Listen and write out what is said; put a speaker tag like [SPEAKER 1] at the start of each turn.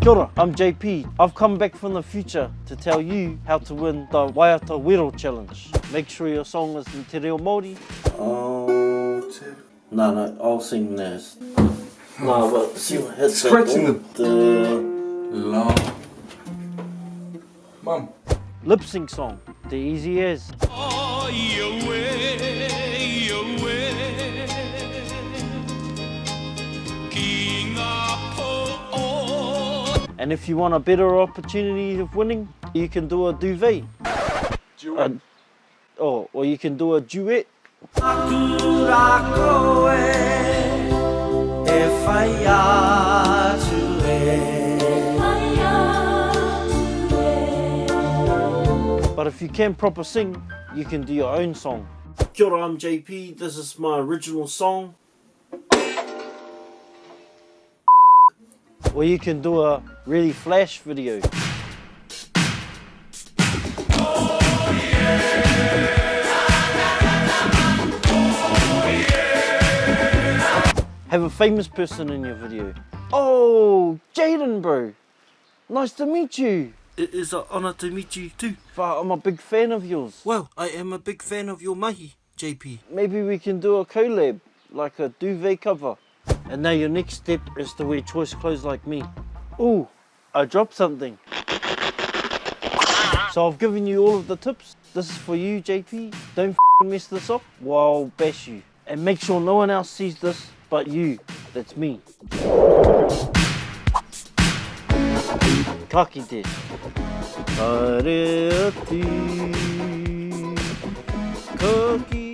[SPEAKER 1] Kia ora, I'm JP. I've come back from the future to tell you how to win the Waiata Wero challenge. Make sure your song is in te reo Māori. No, I'll sing last. No, but see what hits
[SPEAKER 2] scratching
[SPEAKER 1] the
[SPEAKER 2] Mum.
[SPEAKER 1] lip sync song. The easy as. And if you want a better opportunity of winning, you can do a duvet. Or you can do a duet. But if you can proper sing, you can do your own song. Kia ora, I'm JP. This is my original song. Or you can do a really flash video. Have a famous person in your video. Oh, Jaden, bro. Nice to meet you. It is an honour to meet you too. But I'm a big fan of yours. Well, I am a big fan of your mahi, JP. Maybe we can do a collab, like a duvet cover. And now your next step is to wear choice clothes like me. Ooh, I dropped something. So I've given you all of the tips. This is for you, JP. Don't mess this up or I'll bash you. And make sure no one else sees this but you. That's me. Ka kite. Ka rea ati. Ka kite.